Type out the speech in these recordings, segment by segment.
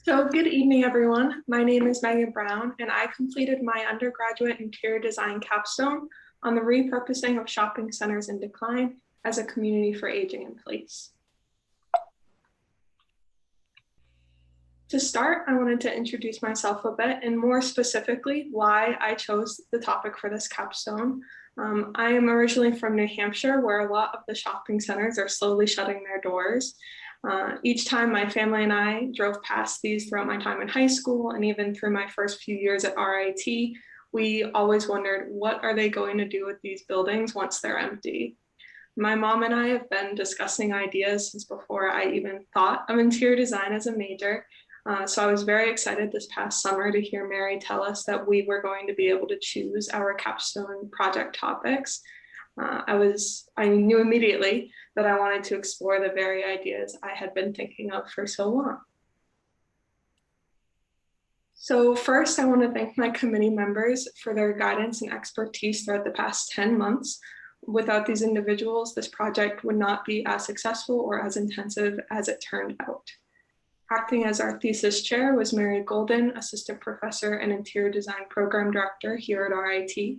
So good evening, everyone. My name is Megan Brown, and I completed my undergraduate interior design capstone on the repurposing of shopping centers in decline as a community for aging in place. To start, I wanted to introduce myself a bit and more specifically why I chose the topic for this capstone. I am originally from New Hampshire, where a lot of the shopping centers are slowly shutting their doors. Each time my family and I drove past these throughout my time in high school and even through my first few years at RIT, we always wondered, what are they going to do with these buildings once they're empty? My mom and I have been discussing ideas since before I even thought of interior design as a major. So I was very excited this past summer to hear Mary tell us that we were going to be able to choose our capstone project topics. I knew immediately that I wanted to explore the very ideas I had been thinking of for so long. So first, I want to thank my committee members for their guidance and expertise throughout the past 10 months. Without these individuals, this project would not be as successful or as intensive as it turned out. Acting as our thesis chair was Mary Golden, assistant professor and interior design program director here at RIT.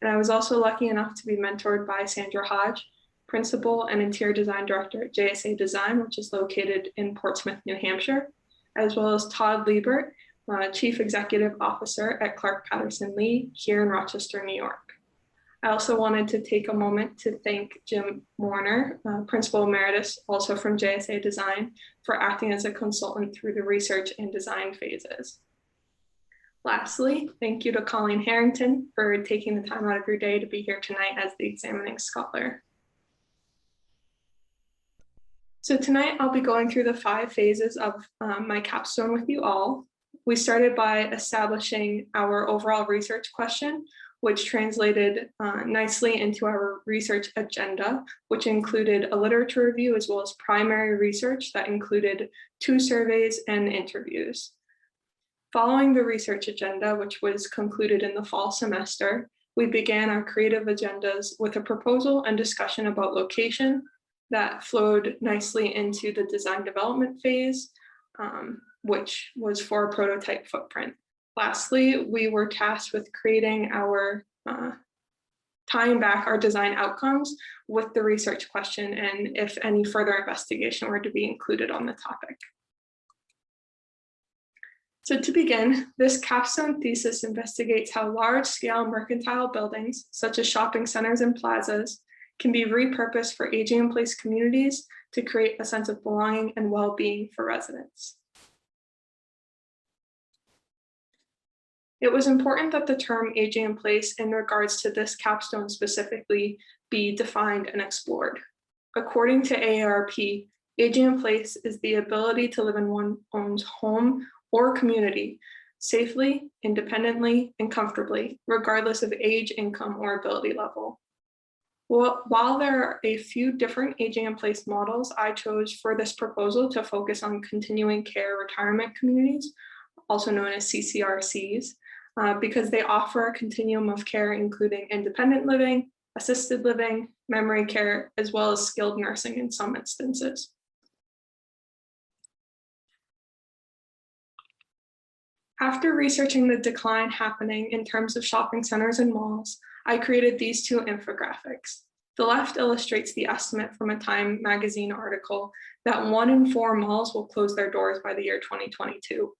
And I was also lucky enough to be mentored by Sandra Hodge, principal and interior design director at JSA Design, which is located in Portsmouth, New Hampshire, as well as Todd Liebert, chief executive officer at Clark Patterson Lee here in Rochester, New York. I also wanted to take a moment to thank Jim Warner, Principal Emeritus, also from JSA Design, for acting as a consultant through the research and design phases. Lastly, thank you to Colleen Harrington for taking the time out of your day to be here tonight as the examining scholar. So tonight I'll be going through the 5 phases of my capstone with you all. We started by establishing our overall research question, which translated nicely into our research agenda, which included a literature review as well as primary research that included 2 surveys and interviews. Following the research agenda, which was concluded in the fall semester, we began our creative agendas with a proposal and discussion about location that flowed nicely into the design development phase, which was for a prototype footprint. Lastly, we were tasked with creating our, tying back our design outcomes with the research question and if any further investigation were to be included on the topic. So to begin, this capstone thesis investigates how large-scale mercantile buildings, such as shopping centers and plazas, can be repurposed for aging-in-place communities to create a sense of belonging and well-being for residents. It was important that the term aging in place in regards to this capstone specifically be defined and explored. According to AARP, aging in place is the ability to live in one's own home or community safely, independently, and comfortably, regardless of age, income, or ability level. Well, while there are a few different aging in place models, I chose for this proposal to focus on continuing care retirement communities, also known as CCRCs, because they offer a continuum of care, including independent living, assisted living, memory care, as well as skilled nursing in some instances. After researching the decline happening in terms of shopping centers and malls, I created these 2 infographics. The left illustrates the estimate from a Time magazine article that 1 in 4 malls will close their doors by the year 2022.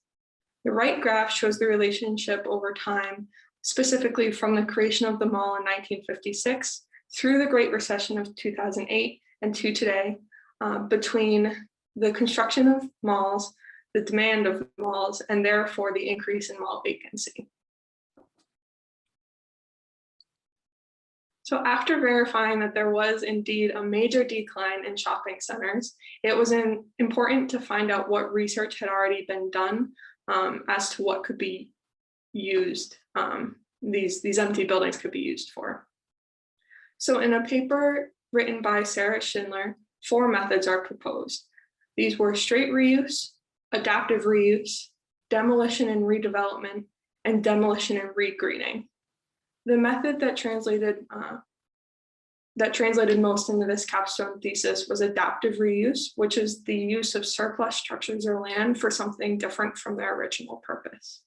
The right graph shows the relationship over time, specifically from the creation of the mall in 1956 through the Great Recession of 2008 and to today, between the construction of malls, the demand of malls, and therefore the increase in mall vacancy. So after verifying that there was indeed a major decline in shopping centers, it was important to find out what research had already been done as to what could be used, these empty buildings could be used for. So in a paper written by Sarah Schindler, 4 methods are proposed. These were straight reuse, adaptive reuse, demolition and redevelopment, and demolition and regreening. The method that translated that translated most into this capstone thesis was adaptive reuse, which is the use of surplus structures or land for something different from their original purpose.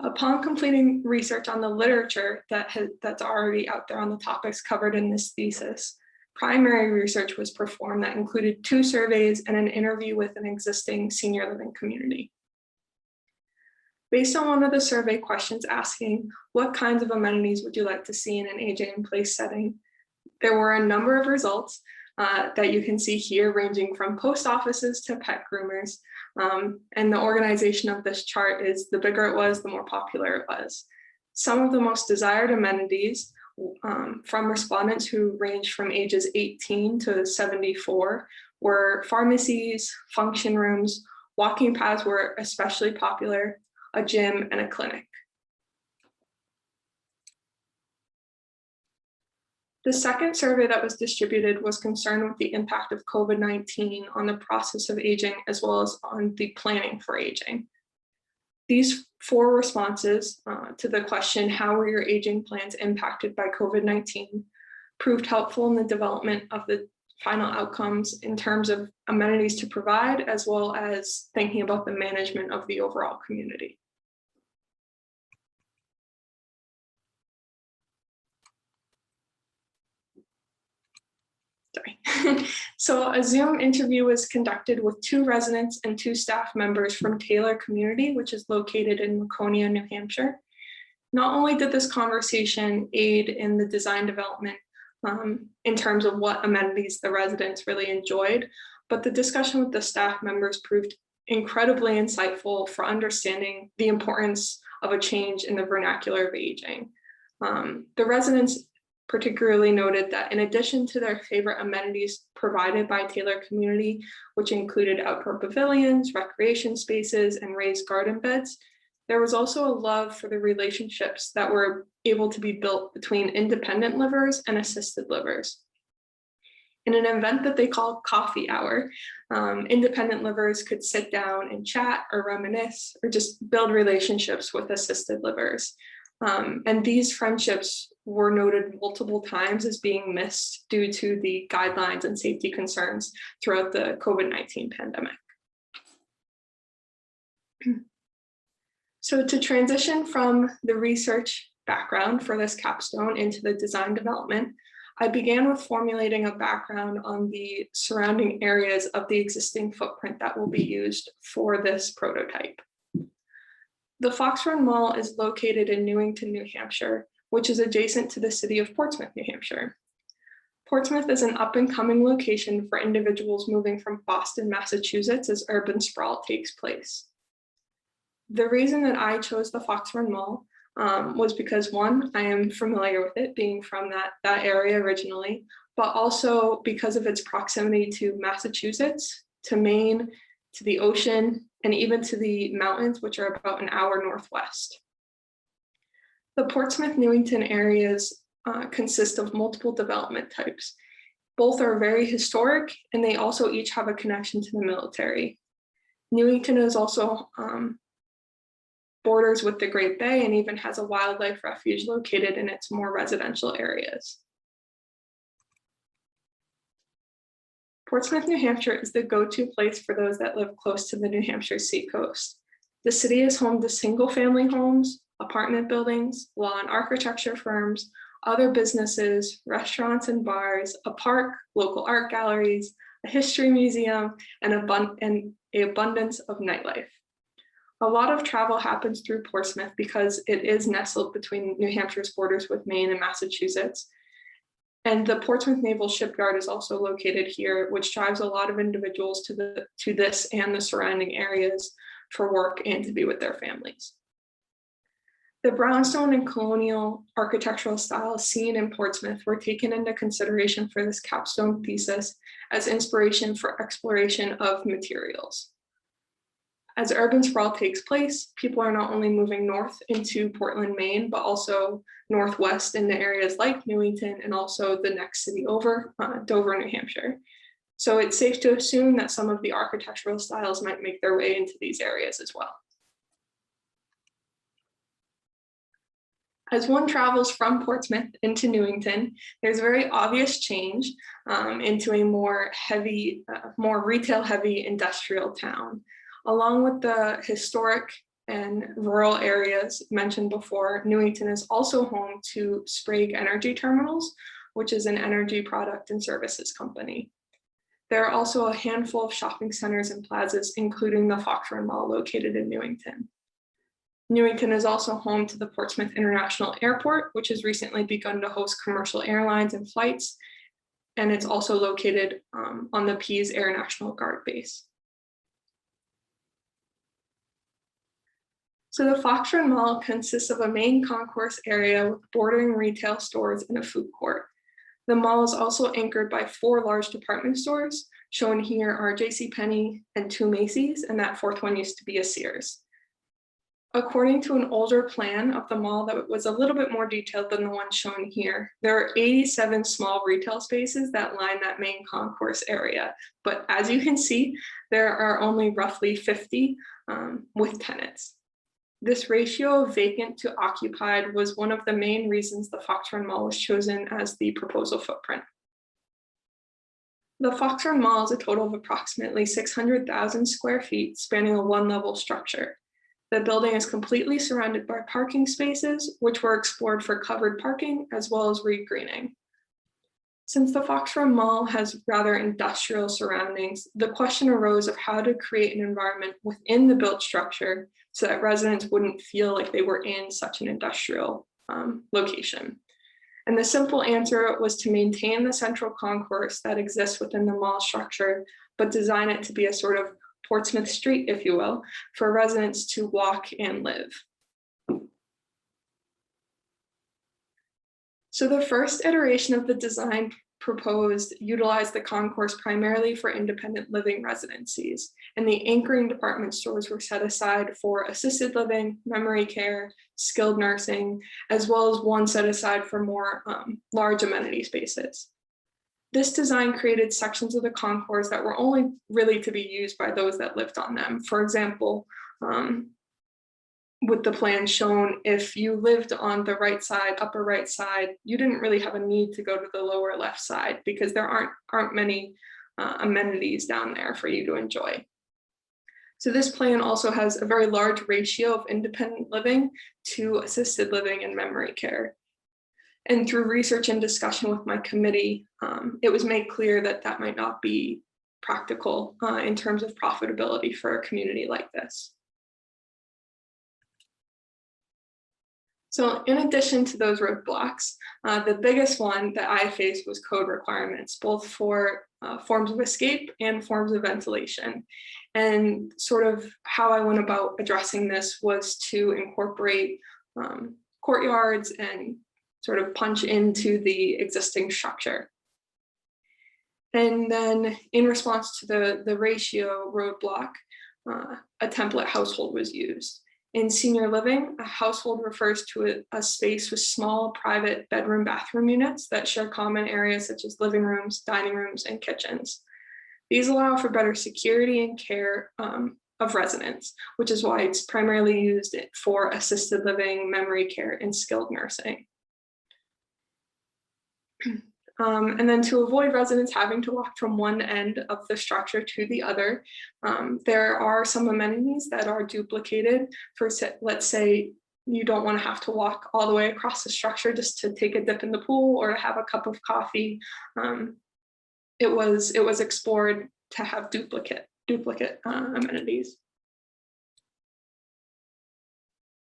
Upon completing research on the literature that's already out there on the topics covered in this thesis, primary research was performed that included 2 surveys and an interview with an existing senior living community. Based on one of the survey questions asking, what kinds of amenities would you like to see in an aging in place setting? There were a number of results that you can see here, ranging from post offices to pet groomers. And the organization of this chart is the bigger it was, the more popular it was. Some of the most desired amenities from respondents who ranged from ages 18 to 74 were pharmacies, function rooms, walking paths were especially popular, a gym, and a clinic. The second survey that was distributed was concerned with the impact of COVID-19 on the process of aging, as well as on the planning for aging. These 4 responses to the question, how were your aging plans impacted by COVID-19, proved helpful in the development of the final outcomes in terms of amenities to provide, as well as thinking about the management of the overall community. So a Zoom interview was conducted with 2 residents and 2 staff members from Taylor Community, which is located in Laconia, New Hampshire. Not only did this conversation aid in the design development in terms of what amenities the residents really enjoyed, but the discussion with the staff members proved incredibly insightful for understanding the importance of a change in the vernacular of aging. The residents particularly noted that in addition to their favorite amenities provided by Taylor Community, which included outdoor pavilions, recreation spaces, and raised garden beds, there was also a love for the relationships that were able to be built between independent livers and assisted livers. In an event that they call coffee hour, independent livers could sit down and chat or reminisce or just build relationships with assisted livers. And these friendships were noted multiple times as being missed due to the guidelines and safety concerns throughout the COVID-19 pandemic. So to transition from the research background for this capstone into the design development, I began with formulating a background on the surrounding areas of the existing footprint that will be used for this prototype. The Fox Run Mall is located in Newington, New Hampshire, which is adjacent to the city of Portsmouth, New Hampshire. Portsmouth is an up-and-coming location for individuals moving from Boston, Massachusetts as urban sprawl takes place. The reason that I chose the Fox Run Mall was because, one, I am familiar with it, being from that area originally, but also because of its proximity to Massachusetts, to Maine, to the ocean, and even to the mountains, which are about an hour northwest. The Portsmouth Newington areas consist of multiple development types. Both are very historic, and they also each have a connection to the military. Newington is also borders with the Great Bay and even has a wildlife refuge located in its more residential areas. Portsmouth, New Hampshire is the go-to place for those that live close to the New Hampshire seacoast. The city is home to single-family homes, apartment buildings, law and architecture firms, other businesses, restaurants and bars, a park, local art galleries, a history museum, and an abundance of nightlife. A lot of travel happens through Portsmouth because it is nestled between New Hampshire's borders with Maine and Massachusetts. And the Portsmouth Naval Shipyard is also located here, which drives a lot of individuals to this and the surrounding areas for work and to be with their families. The brownstone and colonial architectural styles seen in Portsmouth were taken into consideration for this capstone thesis as inspiration for exploration of materials. As urban sprawl takes place, people are not only moving north into Portland, Maine, but also northwest into areas like Newington and also the next city over, Dover, New Hampshire. So it's safe to assume that some of the architectural styles might make their way into these areas as well. As one travels from Portsmouth into Newington, there's a very obvious change into a more retail-heavy industrial town. Along with the historic and rural areas mentioned before, Newington is also home to Sprague Energy Terminals, which is an energy product and services company. There are also a handful of shopping centers and plazas, including the Fox Run Mall located in Newington. Newington is also home to the Portsmouth International Airport, which has recently begun to host commercial airlines and flights, and it's also located on the Pease Air National Guard base. So the Fox Run Mall consists of a main concourse area with bordering retail stores and a food court. The mall is also anchored by 4 large department stores. Shown here are JCPenney and 2 Macy's, and that 4th one used to be a Sears. According to an older plan of the mall that was a little bit more detailed than the one shown here, there are 87 small retail spaces that line that main concourse area. But as you can see, there are only roughly 50 with tenants. This ratio of vacant to occupied was one of the main reasons the Fox Run Mall was chosen as the proposal footprint. The Fox Run Mall is a total of approximately 600,000 square feet, spanning a 1-level structure. The building is completely surrounded by parking spaces, which were explored for covered parking as well as regreening. Since the Fox Run Mall has rather industrial surroundings, the question arose of how to create an environment within the built structure so that residents wouldn't feel like they were in such an industrial location. And the simple answer was to maintain the central concourse that exists within the mall structure, but design it to be a sort of Portsmouth Street, if you will, for residents to walk and live. So the first iteration of the design proposed utilized the concourse primarily for independent living residencies, and the anchoring department stores were set aside for assisted living, memory care, skilled nursing, as well as one set aside for more large amenity spaces. This design created sections of the concourse that were only really to be used by those that lived on them. For example, with the plan shown, if you lived on the right side, upper right side, you didn't really have a need to go to the lower left side because there aren't many amenities down there for you to enjoy. So this plan also has a very large ratio of independent living to assisted living and memory care. And through research and discussion with my committee, it was made clear that that might not be practical in terms of profitability for a community like this. So in addition to those roadblocks, the biggest one that I faced was code requirements, both for forms of escape and forms of ventilation. And sort of how I went about addressing this was to incorporate courtyards and sort of punch into the existing structure. And then in response to the ratio roadblock, a template household was used. In senior living, a household refers to a space with small private bedroom bathroom units that share common areas such as living rooms, dining rooms, and kitchens. These allow for better security and care of residents, which is why it's primarily used for assisted living, memory care, and skilled nursing. And then to avoid residents having to walk from one end of the structure to the other, there are some amenities that are duplicated for, let's say, you don't want to have to walk all the way across the structure just to take a dip in the pool or to have a cup of coffee. It was explored to have duplicate amenities.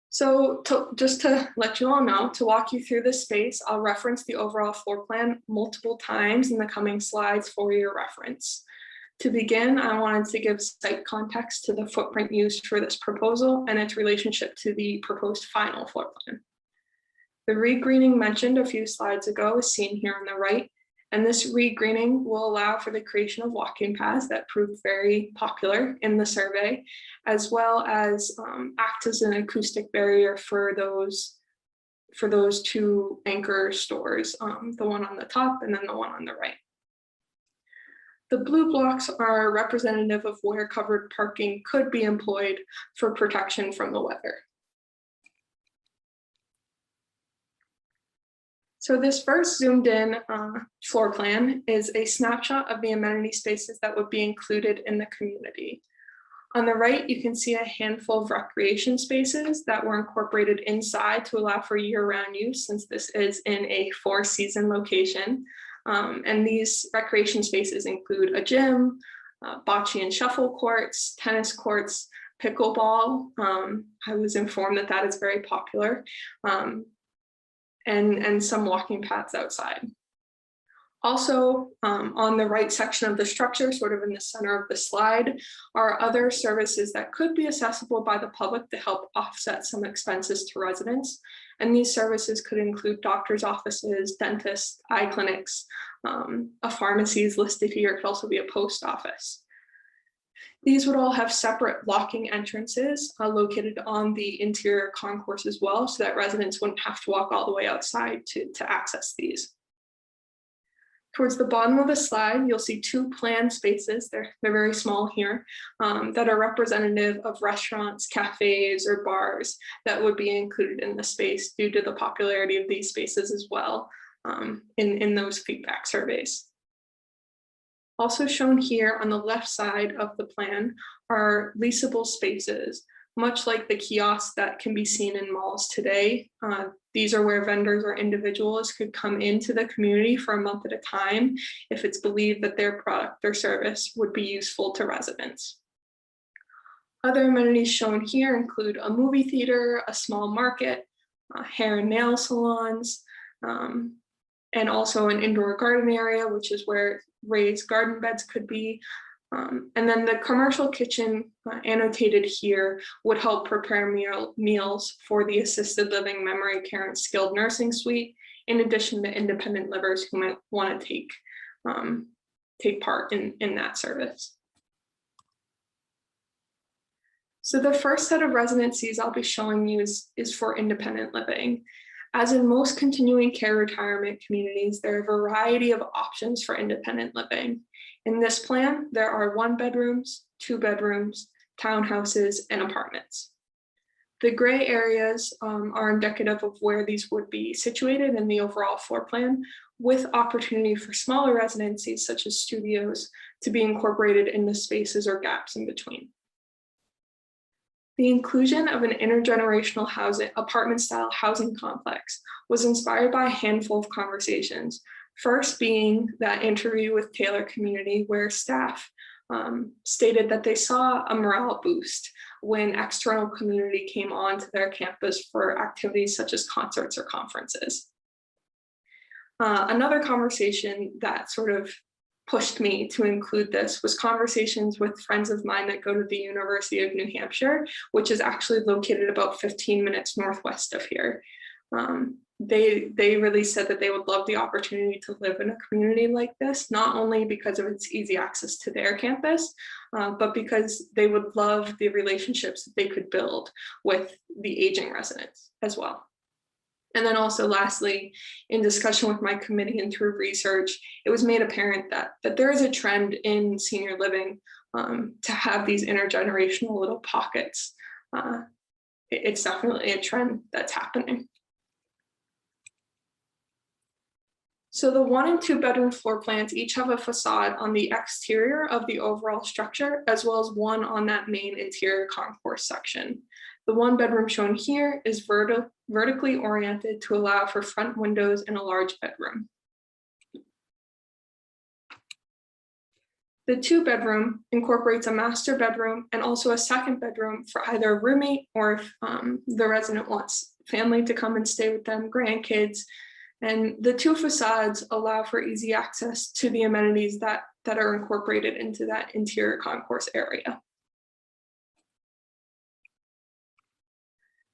So just to let you all know, to walk you through this space, I'll reference the overall floor plan multiple times in the coming slides for your reference. To begin, I wanted to give site context to the footprint used for this proposal and its relationship to the proposed final floor plan. The regreening mentioned a few slides ago is seen here on the right, and this regreening will allow for the creation of walking paths that proved very popular in the survey, as well as act as an acoustic barrier for those two anchor stores, the one on the top and then the one on the right. The blue blocks are representative of where covered parking could be employed for protection from the weather. So this first zoomed in floor plan is a snapshot of the amenity spaces that would be included in the community. On the right, you can see a handful of recreation spaces that were incorporated inside to allow for year-round use, since this is in a four-season location. And these recreation spaces include a gym, bocce and shuffle courts, tennis courts, pickleball. I was informed that that is very popular, and some walking paths outside. Also, on the right section of the structure, sort of in the center of the slide, are other services that could be accessible by the public to help offset some expenses to residents. And these services could include doctor's offices, dentists, eye clinics, a pharmacy is listed here. It could also be a post office. These would all have separate locking entrances located on the interior concourse as well, so that residents wouldn't have to walk all the way outside to access these. Towards the bottom of the slide, you'll see two planned spaces, they're very small here, that are representative of restaurants, cafes, or bars that would be included in the space due to the popularity of these spaces as well in those feedback surveys. Also shown here on the left side of the plan are leasable spaces, much like the kiosks that can be seen in malls today. These are where vendors or individuals could come into the community for a month at a time if it's believed that their product or service would be useful to residents. Other amenities shown here include a movie theater, a small market, hair and nail salons, and also an indoor garden area, which is where raised garden beds could be. And then the commercial kitchen annotated here would help prepare meals for the assisted living, memory care, and skilled nursing suite, in addition to independent livers who might want to take part in that service. So the first set of residencies I'll be showing you is for independent living. As in most continuing care retirement communities, there are a variety of options for independent living. In this plan, there are 1 bedrooms, 2 bedrooms, townhouses, and apartments. The gray areas are indicative of where these would be situated in the overall floor plan, with opportunity for smaller residencies such as studios to be incorporated in the spaces or gaps in between. The inclusion of an intergenerational apartment-style housing complex was inspired by a handful of conversations. First being that interview with Taylor Community, where staff stated that they saw a morale boost when external community came onto their campus for activities such as concerts or conferences. Another conversation that sort of pushed me to include this was conversations with friends of mine that go to the University of New Hampshire, which is actually located about 15 minutes northwest of here. They really said that they would love the opportunity to live in a community like this, not only because of its easy access to their campus, but because they would love the relationships that they could build with the aging residents as well. And then also lastly, in discussion with my committee and through research, it was made apparent that there is a trend in senior living to have these intergenerational little pockets. It's definitely a trend that's happening. So the 1 and 2 bedroom floor plans each have a facade on the exterior of the overall structure, as well as one on that main interior concourse section. The 1 bedroom shown here is vertically oriented to allow for front windows and a large bedroom. The 2 bedroom incorporates a master bedroom and also a 2nd bedroom for either a roommate or if the resident wants family to come and stay with them, grandkids. And the 2 facades allow for easy access to the amenities that are incorporated into that interior concourse area.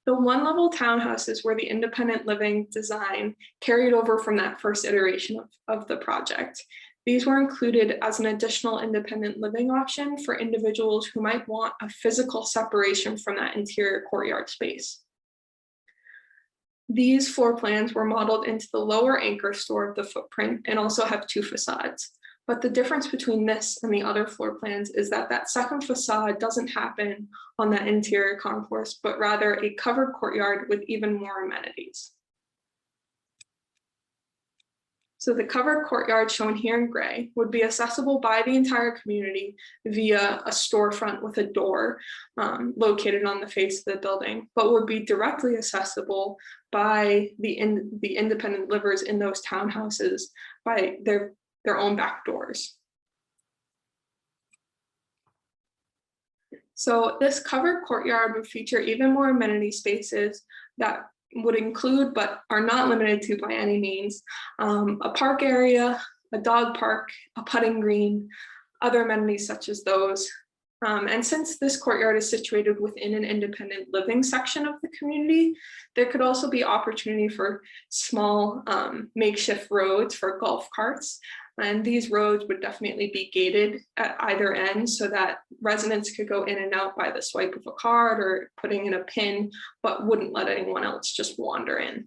The 1-level townhouses were the independent living design carried over from that first iteration of the project. These were included as an additional independent living option for individuals who might want a physical separation from that interior courtyard space. These floor plans were modeled into the lower anchor store of the footprint and also have 2 facades. But the difference between this and the other floor plans is that that 2nd facade doesn't happen on that interior concourse, but rather a covered courtyard with even more amenities. So the covered courtyard shown here in gray would be accessible by the entire community via a storefront with a door located on the face of the building, but would be directly accessible by the independent livers in those townhouses by their own back doors. So this covered courtyard would feature even more amenity spaces that would include, but are not limited to by any means, a park area, a dog park, a putting green, other amenities such as those. And since this courtyard is situated within an independent living section of the community, there could also be opportunity for small makeshift roads for golf carts. And these roads would definitely be gated at either end so that residents could go in and out by the swipe of a card or putting in a pin, but wouldn't let anyone else just wander in.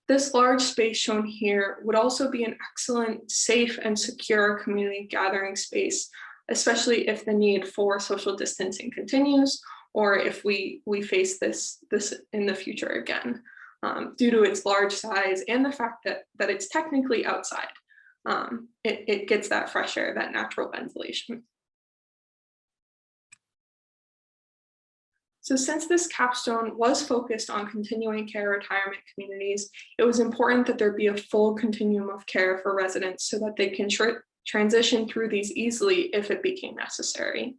This large space shown here would also be an excellent, safe, and secure community gathering space, especially if the need for social distancing continues, or if we face this in the future again, due to its large size and the fact that it's technically outside. It gets that fresh air, that natural ventilation. So since this capstone was focused on continuing care retirement communities, it was important that there be a full continuum of care for residents so that they can transition through these easily if it became necessary.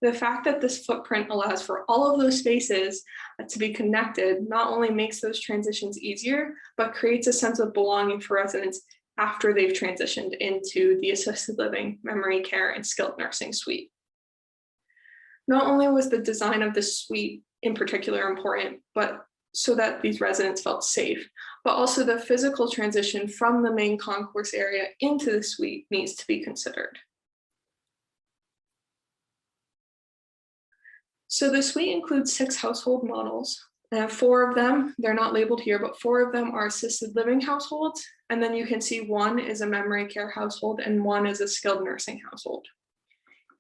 The fact that this footprint allows for all of those spaces to be connected not only makes those transitions easier, but creates a sense of belonging for residents after they've transitioned into the assisted living, memory care, and skilled nursing suite. Not only was the design of this suite in particular important, but so that these residents felt safe, but also the physical transition from the main concourse area into the suite needs to be considered. So the suite includes 6 household models. 4 of them, they're not labeled here, but 4 of them are assisted living households. And then you can see 1 is a memory care household and 1 is a skilled nursing household.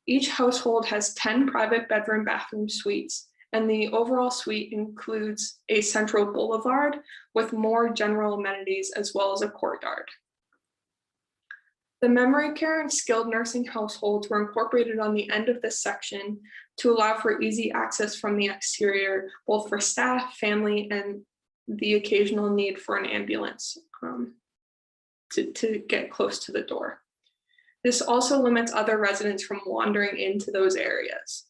Each household has 10 private bedroom bathroom suites, and the overall suite includes a central boulevard with more general amenities as well as a courtyard. The memory care and skilled nursing households were incorporated on the end of this section to allow for easy access from the exterior, both for staff, family, and the occasional need for an ambulance to get close to the door. This also limits other residents from wandering into those areas.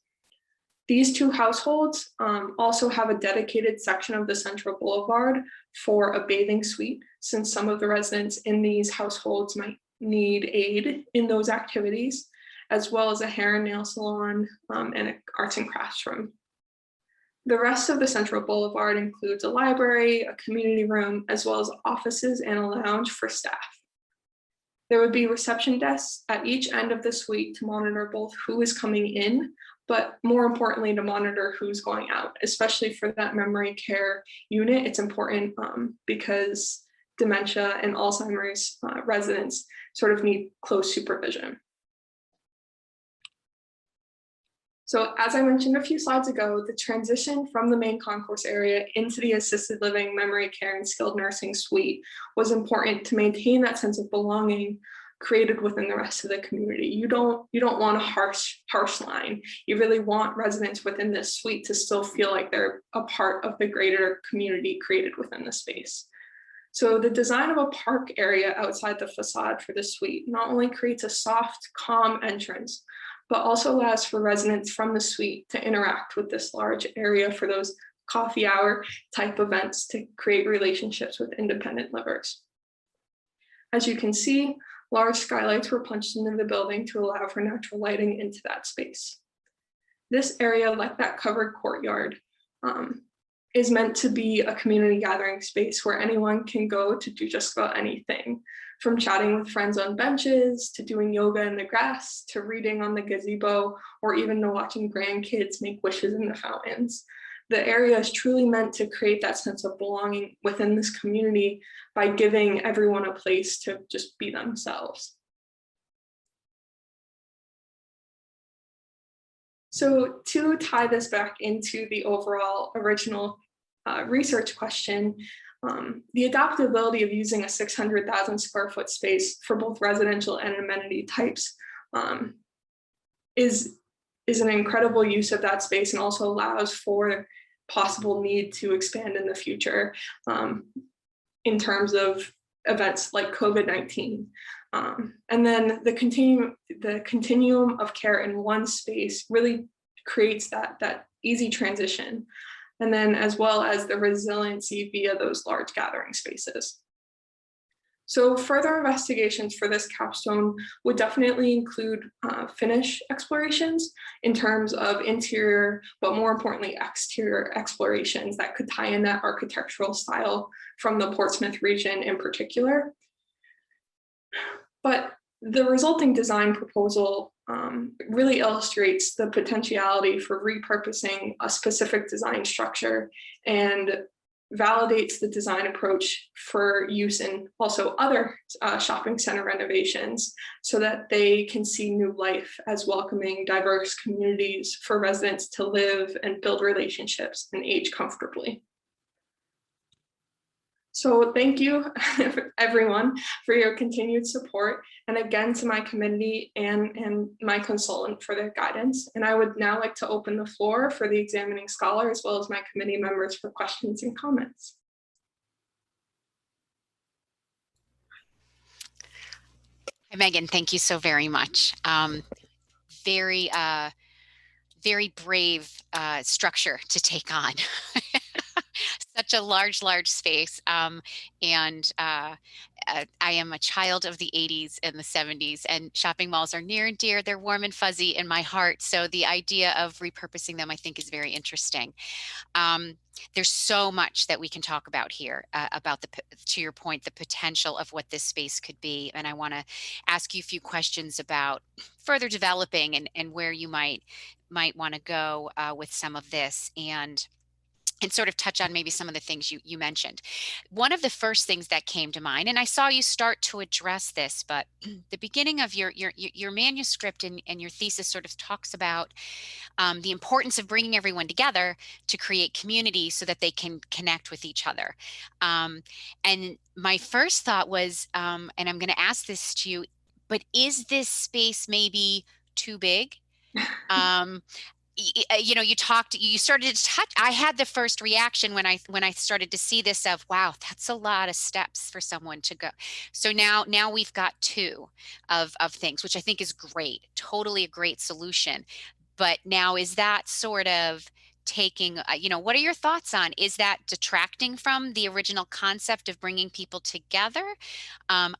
These 2 households also have a dedicated section of the central boulevard for a bathing suite, since some of the residents in these households might need aid in those activities, as well as a hair and nail salon and an arts and crafts room. The rest of the central boulevard includes a library, a community room, as well as offices and a lounge for staff. There would be reception desks at each end of the suite to monitor both who is coming in, but more importantly, to monitor who's going out, especially for that memory care unit. It's important because dementia and Alzheimer's residents sort of need close supervision. So as I mentioned a few slides ago, the transition from the main concourse area into the assisted living, memory care, and skilled nursing suite was important to maintain that sense of belonging created within the rest of the community. You don't want a harsh line. You really want residents within this suite to still feel like they're a part of the greater community created within the space. So the design of a park area outside the facade for the suite not only creates a soft, calm entrance, but also allows for residents from the suite to interact with this large area for those coffee hour type events to create relationships with independent livers. As you can see, large skylights were punched into the building to allow for natural lighting into that space. This area, like that covered courtyard, is meant to be a community gathering space where anyone can go to do just about anything, from chatting with friends on benches, to doing yoga in the grass, to reading on the gazebo, or even to watching grandkids make wishes in the fountains. The area is truly meant to create that sense of belonging within this community by giving everyone a place to just be themselves. So to tie this back into the overall original research question, The adaptability of using a 600,000 square foot space for both residential and amenity types is an incredible use of that space, and also allows for possible need to expand in the future in terms of events like COVID-19. And then the continuum of care in one space really creates that easy transition. And then as well as the resiliency via those large gathering spaces. So further investigations for this capstone would definitely include finish explorations in terms of interior, but more importantly, exterior explorations that could tie in that architectural style from the Portsmouth region in particular. But the resulting design proposal really illustrates the potentiality for repurposing a specific design structure and validates the design approach for use in also other shopping center renovations, so that they can see new life as welcoming diverse communities for residents to live and build relationships and age comfortably. So thank you everyone for your continued support, and again to my committee and my consultant for their guidance. And I would now like to open the floor for the examining scholar as well as my committee members for questions and comments. Hi, Megan, thank you so very much. Very brave structure to take on. Such a large space. I am a child of the 80s and the 70s, and shopping malls are near and dear. They're warm and fuzzy in my heart. So the idea of repurposing them, I think, is very interesting. There's so much that we can talk about here about to your point, the potential of what this space could be. And I want to ask you a few questions about further developing and where you might want to go with some of this, and sort of touch on maybe some of the things you mentioned. One of the first things that came to mind, and I saw you start to address this, but the beginning of your manuscript and your thesis sort of talks about the importance of bringing everyone together to create community so that they can connect with each other. And my first thought was, and I'm going to ask this to you, but is this space maybe too big? You know, you started to touch. I had the first reaction when I started to see this of, wow, that's a lot of steps for someone to go. So now we've got two of things, which I think is great, totally a great solution. But now, is that sort of taking, you know, what are your thoughts on, is that detracting from the original concept of bringing people together?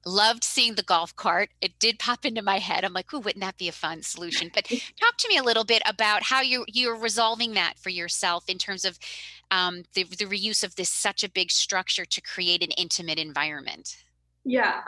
Loved seeing the golf cart. It did pop into my head. I'm like, ooh, wouldn't that be a fun solution? But talk to me a little bit about how you're resolving that for yourself in terms of the reuse of this such a big structure to create an intimate environment. Yeah,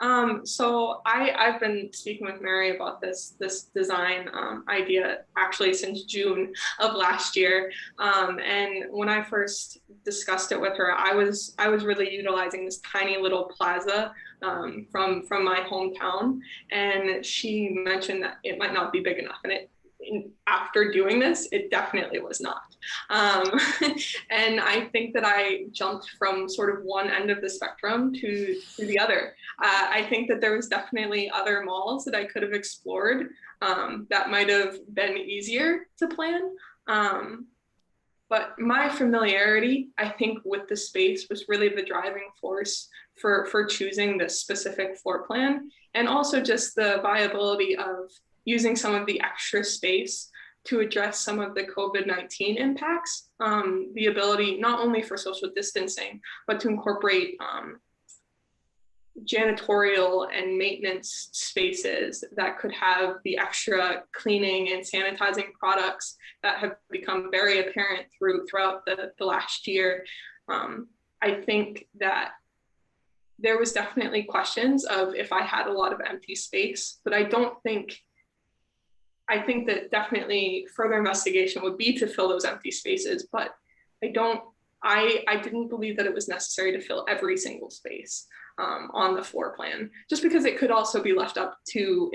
so I've been speaking with Mary about this design idea actually since June of last year. And when I first discussed it with her, I was really utilizing this tiny little plaza from my hometown, and she mentioned that it might not be big enough, and after doing this, it definitely was not. And I think that I jumped from sort of one end of the spectrum to the other. I think that there was definitely other malls that I could have explored that might have been easier to plan. But my familiarity, I think, with the space was really the driving force for choosing this specific floor plan, and also just the viability of using some of the extra space to address some of the COVID-19 impacts, the ability not only for social distancing, but to incorporate janitorial and maintenance spaces that could have the extra cleaning and sanitizing products that have become very apparent throughout the last year. I think that there was definitely questions of if I had a lot of empty space, but I think that definitely further investigation would be to fill those empty spaces, but I didn't believe that it was necessary to fill every single space on the floor plan, just because it could also be left up to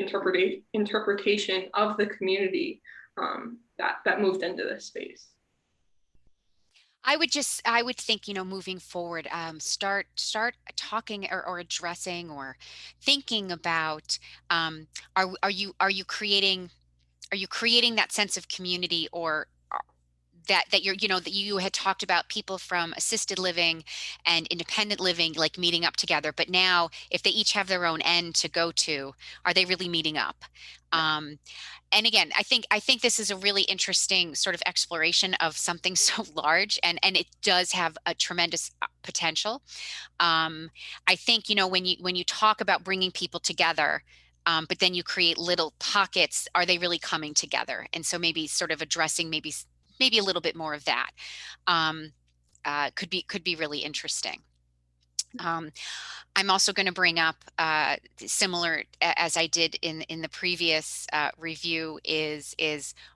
interpretation of the community that moved into this space. I would think, moving forward, start talking or addressing or thinking about, are you creating that sense of community, or that that you had talked about people from assisted living and independent living like meeting up together, but now if they each have their own end to go to, are they really meeting up? um, and again, I think this is a really interesting sort of exploration of something so large, and it does have a tremendous potential. I think, when you talk about bringing people together, but then you create little pockets, are they really coming together? And so maybe sort of addressing maybe a little bit more of that, um, could be really interesting. Um, I'm also going to bring up, similar as I did in the previous review, is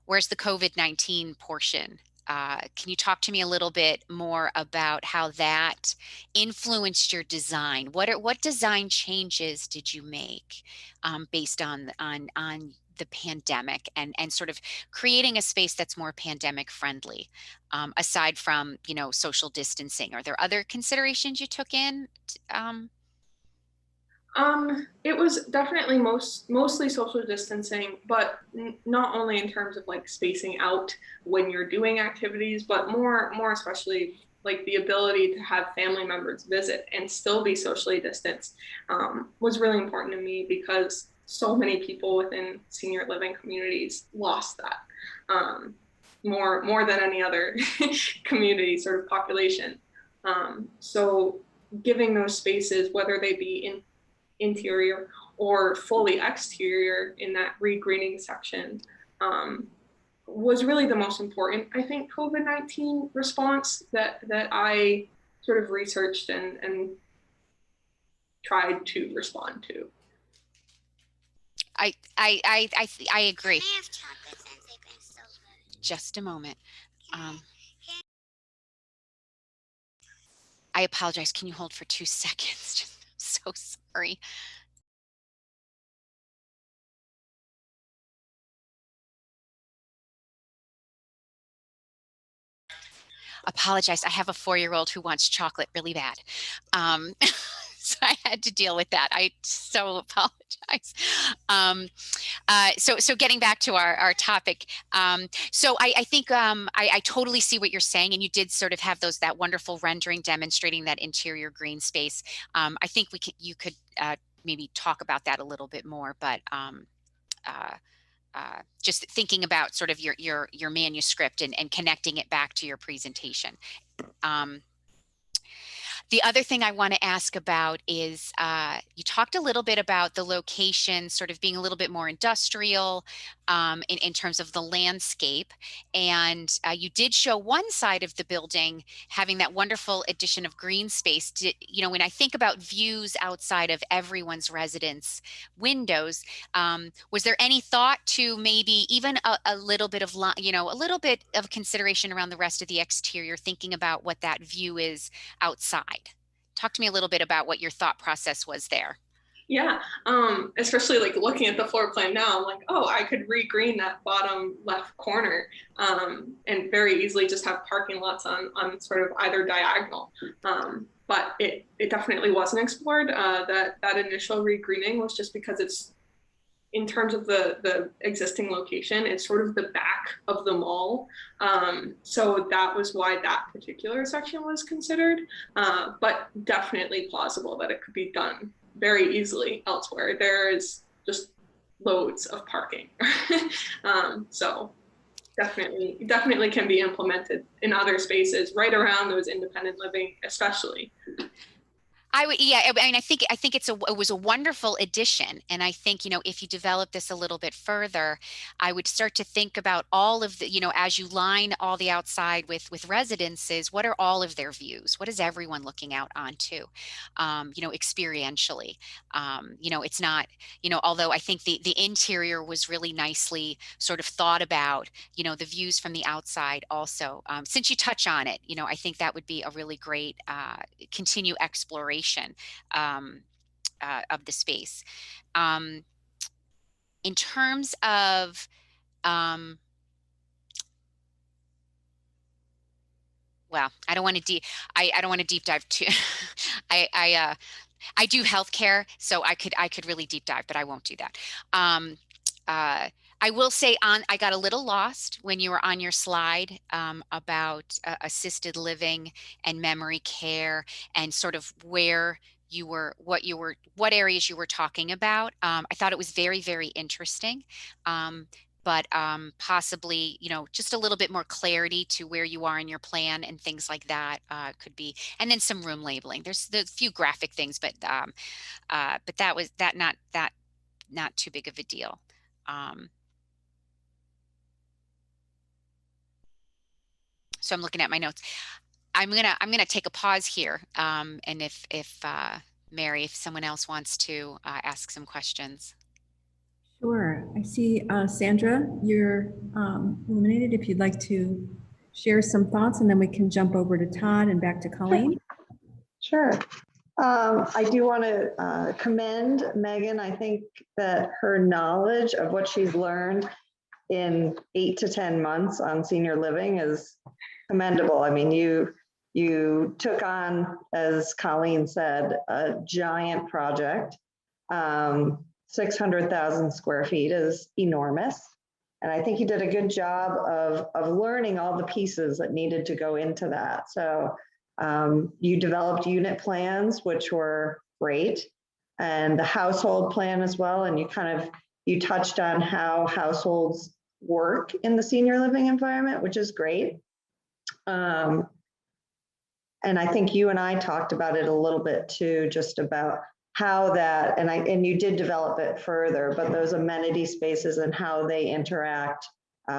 where's the COVID-19 portion? Can you talk to me a little bit more about how that influenced your design? What design changes did you make, based on the pandemic, and sort of creating a space that's more pandemic friendly, aside from, social distancing? Are there other considerations you took in? It was definitely mostly social distancing, but not only in terms of like spacing out when you're doing activities, but more especially like the ability to have family members visit and still be socially distanced, was really important to me because so many people within senior living communities lost that, more than any other community sort of population. So giving those spaces, whether they be in interior or fully exterior in that regreening section, um, was really the most important, I think, COVID-19 response that I sort of researched and tried to respond to. I agree. Just a moment. Um, I apologize. Can you hold for 2 seconds? I'm so sorry. Apologize. I have a 4-year-old who wants chocolate really bad. Um, so I had to deal with that. I so apologize. So getting back to our topic, so I think, I totally see what you're saying, and you did sort of have that wonderful rendering demonstrating that interior green space. I think you could, maybe talk about that a little bit more, but, uh, just thinking about sort of your manuscript, and connecting it back to your presentation. Um, the other thing I want to ask about is, you talked a little bit about the location sort of being a little bit more industrial, in terms of the landscape. And you did show one side of the building having that wonderful addition of green space. When I think about views outside of everyone's residence windows, was there any thought to maybe even a little bit of, a little bit of consideration around the rest of the exterior, thinking about what that view is outside? Talk to me a little bit about what your thought process was there. Yeah, especially like looking at the floor plan now, I'm like, oh, I could regreen that bottom left corner, and very easily just have parking lots on sort of either diagonal. But it definitely wasn't explored. That initial regreening was just because it's, in terms of the existing location, it's sort of the back of the mall. So that was why that particular section was considered, but definitely plausible that it could be done very easily elsewhere. There is just loads of parking. So definitely can be implemented in other spaces right around those independent living, especially. Yeah, I mean, I think it was a wonderful addition, and I think, if you develop this a little bit further, I would start to think about all of the, as you line all the outside with residences, what are all of their views? What is everyone looking out onto, experientially? It's not, although I think the interior was really nicely sort of thought about, the views from the outside also. Since you touch on it, I think that would be a really great, continue exploration, um, of the space. Um, in terms of, um, well, I don't want to I don't want to deep dive too. I do healthcare, so I could really deep dive, but I won't do that. Um, uh, I will say I got a little lost when you were on your slide about assisted living and memory care and sort of where what areas you were talking about. I thought it was very, very interesting. Um, but possibly, just a little bit more clarity to where you are in your plan and things like that could be, and then some room labeling. There's a few graphic things, but that was not too big of a deal. Um, so I'm looking at my notes. I'm gonna take a pause here, and if Mary, if someone else wants to ask some questions. Sure. I see, Sandra, you're illuminated. If you'd like to share some thoughts, and then we can jump over to Todd and back to Colleen. Sure. I do want to commend Megan. I think that her knowledge of what she's learned in 8 to 10 months on senior living is commendable. I mean, you took on, as Colleen said, a giant project. 600,000 square feet is enormous. And I think you did a good job of learning all the pieces that needed to go into that. So you developed unit plans, which were great, and the household plan as well. And you touched on how households work in the senior living environment, which is great. And I think you and I talked about it a little bit too, just about how that, and you did develop it further, but those amenity spaces and how they interact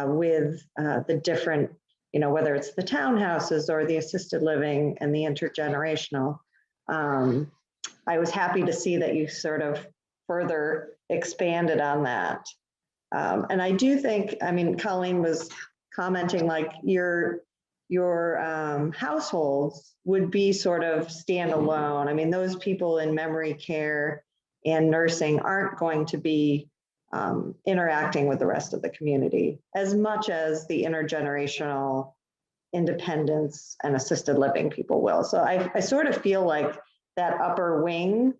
with the different, whether it's the townhouses or the assisted living and the intergenerational. I was happy to see that you sort of further expanded on that. And I do think, Colleen was commenting like your households would be sort of standalone. I mean, those people in memory care and nursing aren't going to be interacting with the rest of the community as much as the intergenerational independence and assisted living people will. So I sort of feel like that upper wing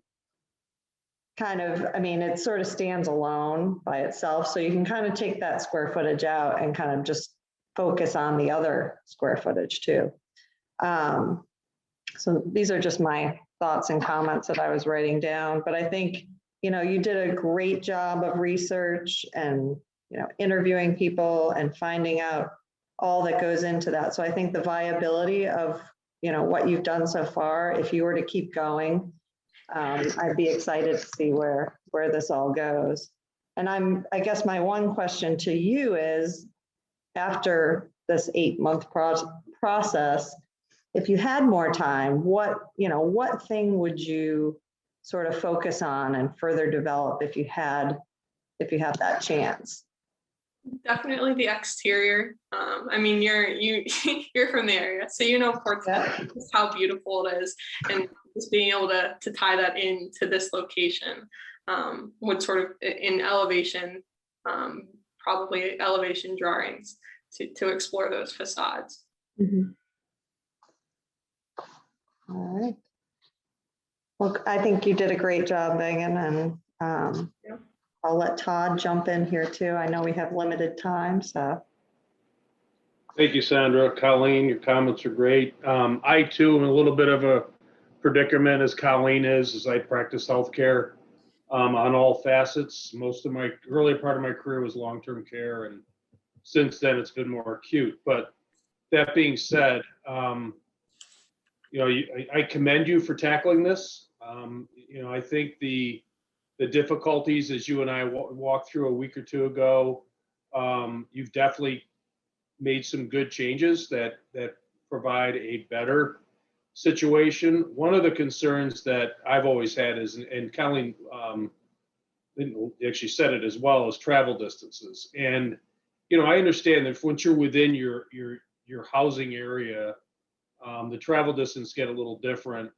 it sort of stands alone by itself. So you can kind of take that square footage out and kind of just focus on the other square footage too. So these are just my thoughts and comments that I was writing down, but I think, you did a great job of research and, interviewing people and finding out all that goes into that. So I think the viability of, what you've done so far, if you were to keep going, I'd be excited to see where this all goes. And I guess my one question to you is, after this 8-month process, if you had more time, what thing would you sort of focus on and further develop if you had that chance? Definitely the exterior. You're from the area, so Portsmouth, just how beautiful it is, and just being able to tie that into this location would sort of in elevation, probably elevation drawings to explore those facades. Mm-hmm. All right. Well, I think you did a great job, Megan, and I'll let Todd jump in here too. I know we have limited time, so. Thank you, Sandra. Colleen, your comments are great. I too am a little bit of a predicament as Colleen is, as I practice healthcare on all facets. Most of my early part of my career was long-term care, and since then it's been more acute. But that being said, I commend you for tackling this. I think the difficulties, as you and I walked through a week or two ago, you've definitely made some good changes that provide a better situation. One of the concerns that I've always had is, and Colleen actually said it as well, is travel distances. And I understand that once you're within your housing area, the travel distance get a little different.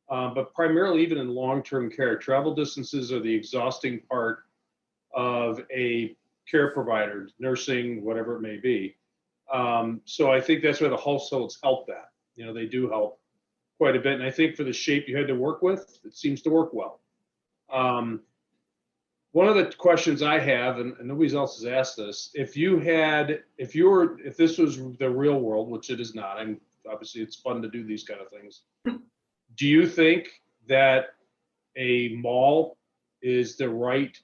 But primarily, even in long-term care, travel distances are the exhausting part of a care provider, nursing, whatever it may be. So I think that's where the households help that. You know, they do help quite a bit. And I think for the shape you had to work with, it seems to work well. One of the questions I have, and nobody else has asked this, if this was the real world, which it is not, and obviously it's fun to do these kind of things. Do you think that a mall is the right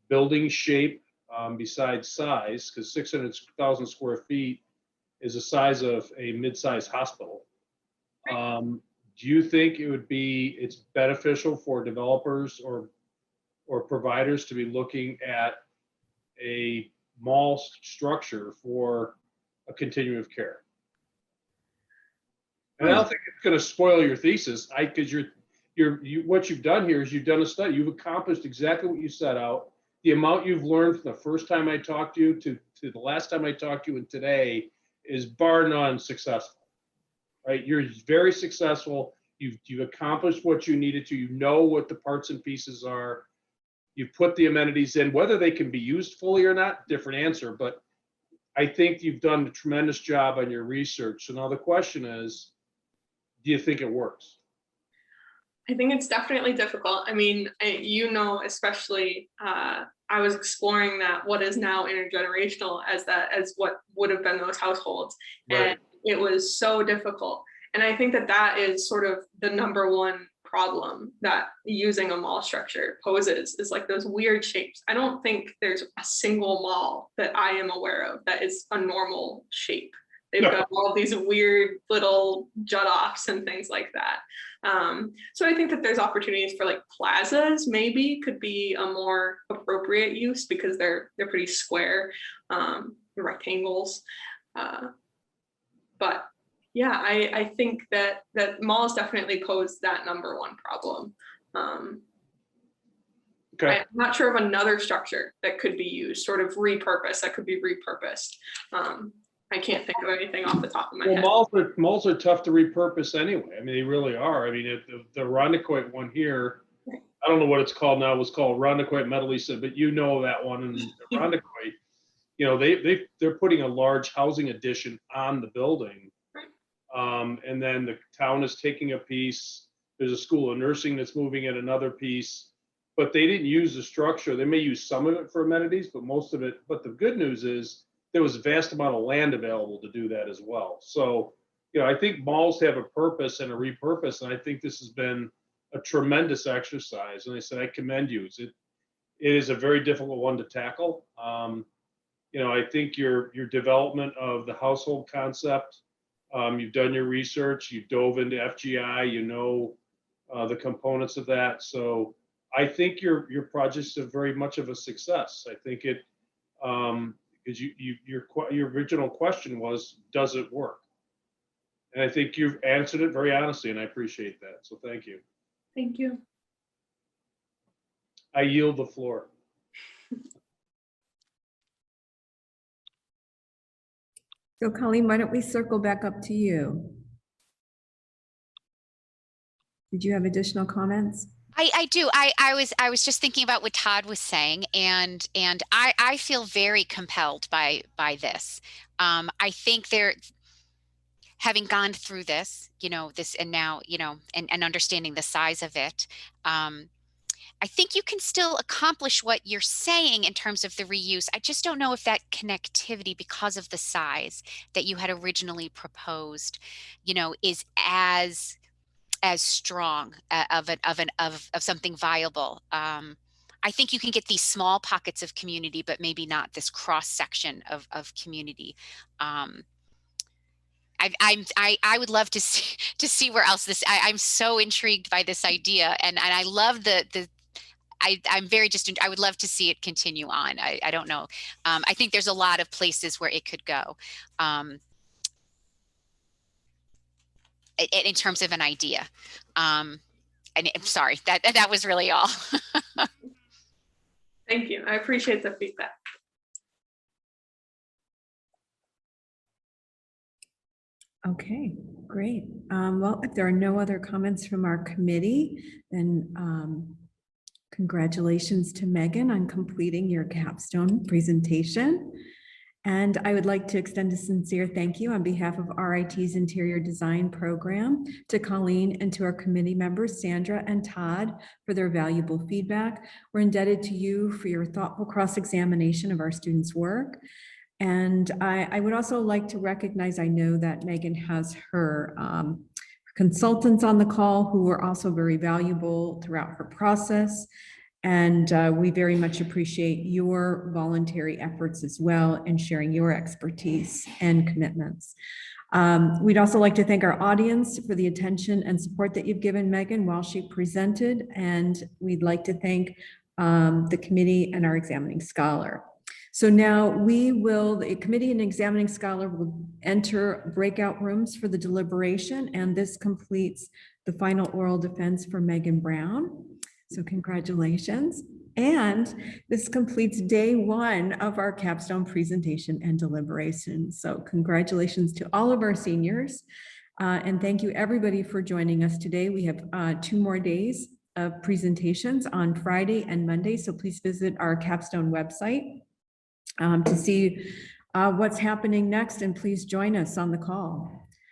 building shape besides size? Because 600,000 square feet is the size of a mid-sized hospital. Do you think it's beneficial for developers or providers to be looking at a mall structure for a continuum of care? And I don't think it's going to spoil your thesis, because what you've done here is you've done a study. You've accomplished exactly what you set out. The amount you've learned from the first time I talked to you to the last time I talked to you and today is bar none successful. Right? You're very successful. You've accomplished what you needed to. You know what the parts and pieces are. You've put the amenities in. Whether they can be used fully or not, different answer. But I think you've done a tremendous job on your research. So now the question is, do you think it works? I think it's definitely difficult. I mean, especially I was exploring that what is now intergenerational as what would have been those households. Right. And it was so difficult. And I think that is sort of the number one problem that using a mall structure poses, is like those weird shapes. I don't think there's a single mall that I am aware of that is a normal shape. They've got all these weird little jut offs and things like that. So I think that there's opportunities for like plazas maybe could be a more appropriate use, because they're pretty square, rectangles. But yeah, I think that malls definitely pose that number one problem. Okay. I'm not sure of another structure that could be used, sort of repurposed, that could be repurposed. I can't think of anything off the top of my head. Malls are tough to repurpose anyway. I mean, they really are. I mean, the Rondequoit one here, I don't know what it's called now. It was called Rondequoit Metalisa, but you know that one. And Rondequoit, you know, they're putting a large housing addition on the building. And then the town is taking a piece. There's a school of nursing that's moving at another piece, but they didn't use the structure. They may use some of it for amenities, but most of it. But the good news is there was a vast amount of land available to do that as well. So, you know, I think malls have a purpose and a repurpose, and I think this has been a tremendous exercise. And I said, I commend you. It is a very difficult one to tackle. You know, I think your development of the household concept, you've done your research, you've dove into FGI, you know the components of that. So I think your projects are very much of a success. I think it, because your original question was, does it work? And I think you've answered it very honestly, and I appreciate that. So thank you. Thank you. I yield the floor. So Colleen, why don't we circle back up to you? Did you have additional comments? I do. I was just thinking about what Todd was saying, and I feel very compelled by this. I think having gone through this, and now, and understanding the size of it, I think you can still accomplish what you're saying in terms of the reuse. I just don't know if that connectivity, because of the size that you had originally proposed, is as strong of something viable. I think you can get these small pockets of community, but maybe not this cross section of community. I would love to see where else I'm so intrigued by this idea, and I love I would love to see it continue on. I don't know. I think there's a lot of places where it could go. In terms of an idea. And I'm sorry, that was really all. Thank you. I appreciate the feedback. Okay, great. Well, if there are no other comments from our committee, then congratulations to Megan on completing your capstone presentation. And I would like to extend a sincere thank you on behalf of RIT's Interior Design Program to Colleen and to our committee members, Sandra and Todd, for their valuable feedback. We're indebted to you for your thoughtful cross-examination of our students' work. And I would also like to recognize, I know that Megan has her consultants on the call who were also very valuable throughout her process. And we very much appreciate your voluntary efforts as well in sharing your expertise and commitments. We'd also like to thank our audience for the attention and support that you've given Megan while she presented. And we'd like to thank the committee and our examining scholar. So now the committee and examining scholar will enter breakout rooms for the deliberation, and this completes the final oral defense for Megan Brown. So congratulations. And this completes day one of our capstone presentation and deliberation. So congratulations to all of our seniors. And thank you everybody for joining us today. We have 2 more days of presentations on Friday and Monday. So please visit our capstone website to see what's happening next, and please join us on the call.